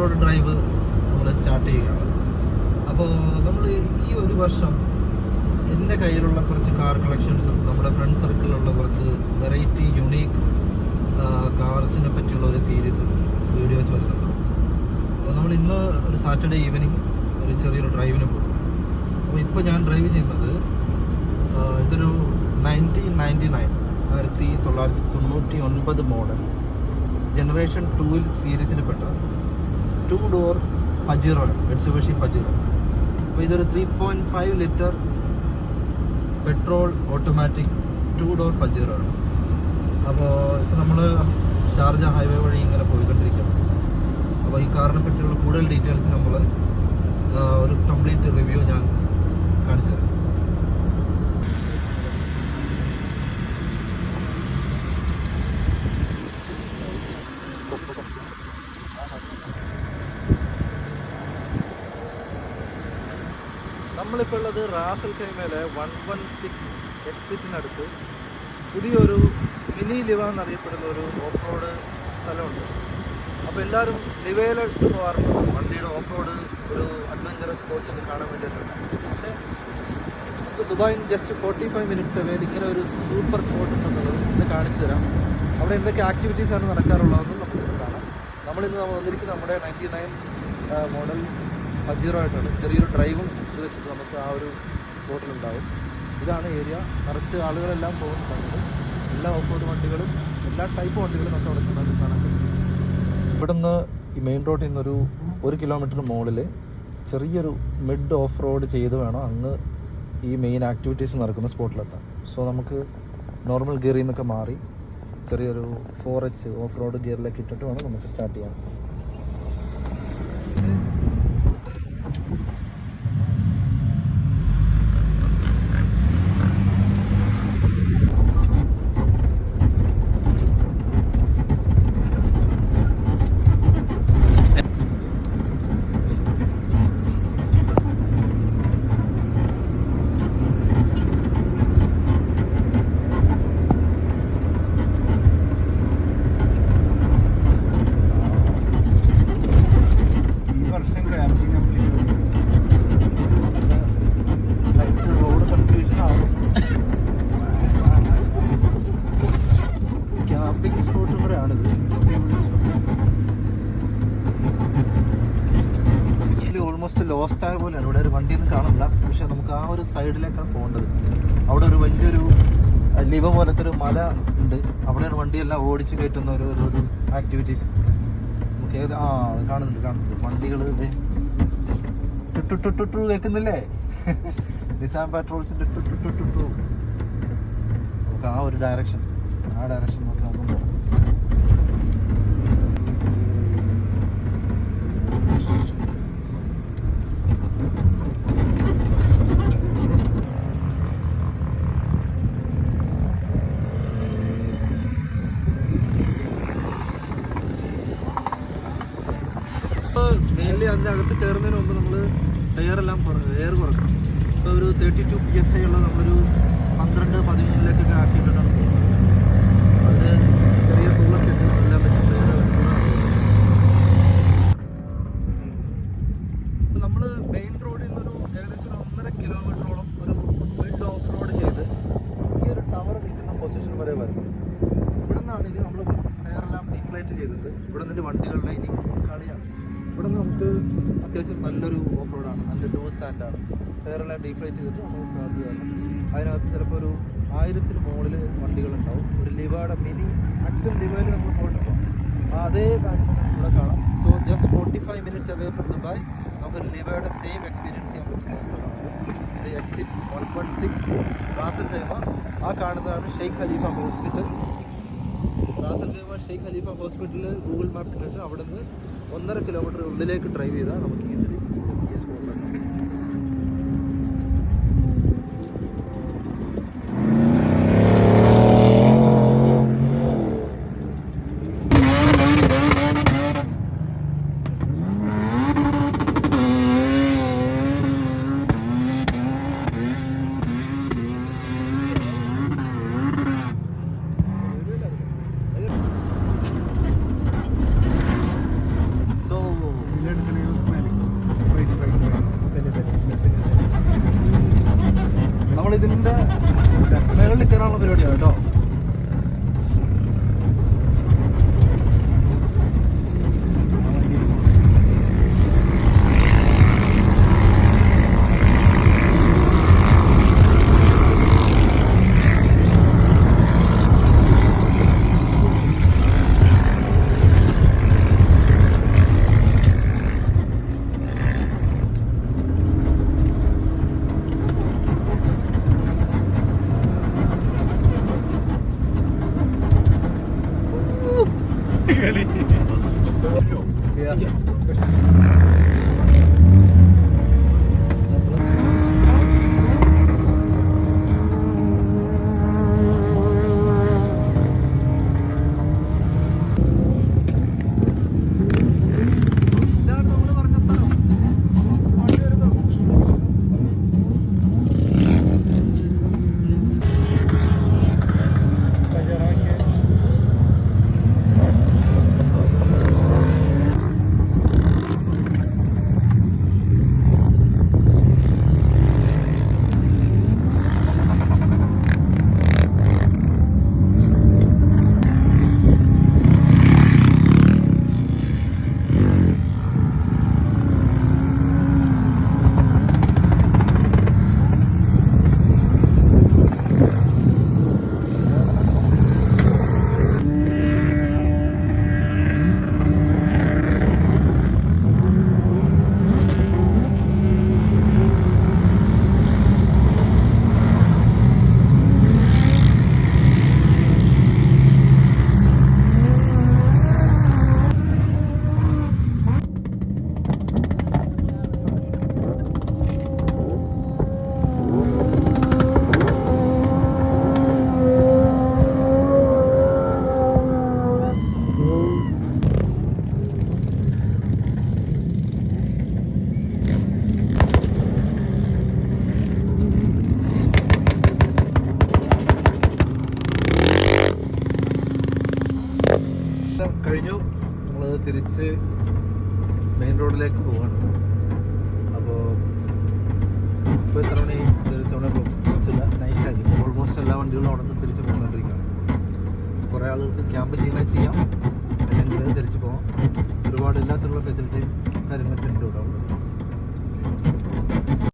Road drive നമ്മൾ start ചെയ്യുകയാണ്. അപ്പോൾ നമ്മൾ ഈ ഒരു വർഷം എൻ്റെ കയ്യിലുള്ള കുറച്ച് കാർ കളക്ഷൻസും നമ്മുടെ ഫ്രണ്ട് സർക്കിളിലുള്ള കുറച്ച് വെറൈറ്റി യുണീക്ക് കാർസിനെ പറ്റിയുള്ള ഒരു സീരീസ് വീഡിയോസ് വരുന്നുണ്ട്. അപ്പോൾ നമ്മൾ ഇന്ന് ഒരു സാറ്റർഡേ ഈവനിങ് ഒരു ചെറിയൊരു ഡ്രൈവിന് പോകും. അപ്പോൾ ഇപ്പോൾ ഞാൻ ഡ്രൈവ് ചെയ്യുന്നത് ഇതൊരു 1999 മോഡൽ ജനറേഷൻ 2 സീരീസിൽ പെട്ട 2 ഡോർ പജീറോ ആണ്, മിത്സുബിഷി പജീറോ. അപ്പോൾ ഇതൊരു 3.5 litre petrol automatic 2 door Pajero ആണ്. അപ്പോൾ ഇപ്പോൾ നമ്മൾ ഷാർജ ഹൈവേ വഴി ഇങ്ങനെ പോയിക്കൊണ്ടിരിക്കുകയാണ്. അപ്പോൾ ഈ കാറിനെ പറ്റിയുള്ള കൂടുതൽ ഡീറ്റെയിൽസ് നമ്മൾ ഒരു കംപ്ലീറ്റ് റിവ്യൂ ഞാൻ കാണിച്ചു തരാം. നമ്മളിപ്പോൾ ഉള്ളത് റാസൽ ഖൈമയിലെ 116 എക്സിറ്റിനടുത്ത് പുതിയൊരു മിനി ലിവ എന്നറിയപ്പെടുന്ന ഒരു ഓഫ് റോഡ് സ്ഥലമുണ്ട്. അപ്പോൾ എല്ലാവരും ലിവയിലോട്ട് പോകാറുണ്ട് വണ്ടിയുടെ ഓഫ് റോഡ് ഒരു അഡ്വഞ്ചറസ് സ്പോർട്സൊക്കെ കാണാൻ വേണ്ടിയിട്ടുണ്ട്. പക്ഷേ നമുക്ക് ദുബായിന് ജസ്റ്റ് 45 മിനിറ്റ്സ് അവയിൽ ഇങ്ങനെ ഒരു സൂപ്പർ സ്പോട്ട് ഉണ്ടെന്നുള്ളത് ഇന്ന് കാണിച്ചു തരാം. അവിടെ എന്തൊക്കെ ആക്ടിവിറ്റീസാണ് നടക്കാറുള്ളതെന്ന് നമുക്ക് കാണാം. നമ്മളിന്ന് വന്നിരിക്കുന്നത് നമ്മുടെ 99 മോഡൽ പജീറോ ആയിട്ടാണ്. ചെറിയൊരു ഡ്രൈവും ഇത് വെച്ചിട്ട് നമുക്ക് ആ ഒരു സ്പോട്ടിലുണ്ടാവും. ഇതാണ് ഏരിയ. നിറച്ച് ആളുകളെല്ലാം പോകുന്നുണ്ട്. എല്ലാ ഓഫ് റോഡ് വണ്ടികളും എല്ലാ ടൈപ്പ് വണ്ടികളും നമുക്ക് അവിടെ ചെന്നാൽ കാണാൻ പറ്റും. ഇവിടുന്ന് ഈ മെയിൻ റോഡിൽ നിന്നൊരു 1 കിലോമീറ്റർ മുകളിൽ ചെറിയൊരു മിഡ് ഓഫ് റോഡ് ചെയ്ത് വേണം അങ്ങ് ഈ മെയിൻ ആക്ടിവിറ്റീസ് നടക്കുന്ന സ്പോട്ടിലെത്താൻ. സോ നമുക്ക് നോർമൽ ഗിയറിൽ നിന്നൊക്കെ മാറി ചെറിയൊരു 4H ഓഫ് റോഡ് ഗിയറിലേക്ക് ഇട്ടിട്ട് വേണം നമുക്ക് സ്റ്റാർട്ട് ചെയ്യാൻ. ഓൾമോസ്റ്റ് ലോസ്റ്റ് ആയ പോലെയാണ്. ഇവിടെ ഒരു വണ്ടിയൊന്നും കാണില്ല, പക്ഷെ നമുക്ക് ആ ഒരു സൈഡിലേക്കാണ് പോകേണ്ടത്. അവിടെ ഒരു വലിയൊരു ലിവ പോലത്തെ ഒരു മല ഉണ്ട്. അവിടെയാണ് വണ്ടിയെല്ലാം ഓടിച്ച് കയറ്റുന്ന ഒരു ആക്ടിവിറ്റീസ്. നമുക്ക് കാണുന്നുണ്ട് വണ്ടികൾ ടുട്ടു കേൾക്കുന്നില്ലേ? നിസാം പെട്രോൾസിന്റെ ടുട്ടു. നമുക്ക് ആ ഒരു ഡയറക്ഷൻ നമുക്ക് നോക്കുമ്പോൾ മെയിൻലി അതിനകത്ത് കയറുന്നതിന് മുമ്പ് നമ്മൾ എയർ കുറക്കണം. ഇപ്പോൾ ഒരു 32 PSI ഉള്ള നമ്മളൊരു 12-13 ആക്കിയിട്ടാണ് പോകുന്നത്. അതിന് ചെറിയ ടൂളൊക്കെ ഉണ്ട്, എല്ലാം വെച്ചിട്ട് ഇപ്പോൾ നമ്മൾ മെയിൻ റോഡിൽ നിന്നൊരു ഏകദേശം 1.5 കിലോമീറ്ററോളം ഒരു മിഡ് ഓഫ് റോഡ് ചെയ്ത് ഈ ഒരു ടവർ നിൽക്കുന്ന പൊസിഷൻ വരെ വരുന്നത്. ഇവിടെ നിന്നാണെങ്കിൽ നമ്മൾ എയറെല്ലാം ഡിഫ്ലേറ്റ് ചെയ്തിട്ട് ഇവിടെ നിന്നിട്ട് വണ്ടികളുടെ ഇനി കളിയാണ്. ഇവിടെ നിന്ന് നമുക്ക് അത്യാവശ്യം നല്ലൊരു ഓഫ് റോഡാണ്, നല്ല ലോ സാൻഡാണ്. ടയറെല്ലാം ഡീഫ്ലേറ്റ് ചെയ്തിട്ട് നമുക്ക് അത് വരണം. അതിനകത്ത് ചിലപ്പോൾ ഒരു 1000 മുകളിൽ വണ്ടികളുണ്ടാവും. ഒരു ലിവയുടെ മിനി ആക്സൽ ലിവയിൽ നമ്മൾ പോയിട്ടുണ്ടോ അതേ കാര്യം ഇവിടെ കാണാം. So just 45 minutes away from Dubai നമുക്ക് ലിവയുടെ സെയിം എക്സ്പീരിയൻസ് ചെയ്യാൻ പറ്റുന്ന സ്ഥലമാണ്. ഇത് എക്സിറ്റ് 116 റാസൽ ഖൈമ. ആ കാണുന്നതാണ് ഷെയ്ഖ് ഖലീഫ ഹോസ്പിറ്റൽ. റാസൽ ഖൈമ ഷെയ്ഖ് ഖലീഫ ഹോസ്പിറ്റൽ ഗൂഗിൾ മാപ്പ് ഇട്ടിട്ട് അവിടെ നിന്ന് 1.5 കിലോമീറ്റർ ഉള്ളിലേക്ക് ഡ്രൈവ് ചെയ്താൽ നമുക്ക് ഈസിലി ഈ സ്പോട്ടിലാണ്. ഇതാണ് നമ്മൾ പറഞ്ഞ സ്ഥലം. വണ്ടി വരുന്നു. കഴിഞ്ഞു. നമ്മൾ തിരിച്ച് മെയിൻ റോഡിലേക്ക് പോവാണ്. അപ്പോൾ ഇപ്പോൾ എത്ര മണി? കുറച്ചില്ല, നൈറ്റായി. ഓൾമോസ്റ്റ് എല്ലാ വണ്ടികളും അവിടെ നിന്ന് തിരിച്ച് പോകാണ്ടിരിക്കുകയാണ്. കുറേ ആളുകൾക്ക് ക്യാമ്പ് ചെയ്യാൻ ചെയ്യാം, അല്ലെങ്കിൽ തിരിച്ച് പോകാം. ഒരുപാട് എല്ലാത്തിനുള്ള ഫെസിലിറ്റി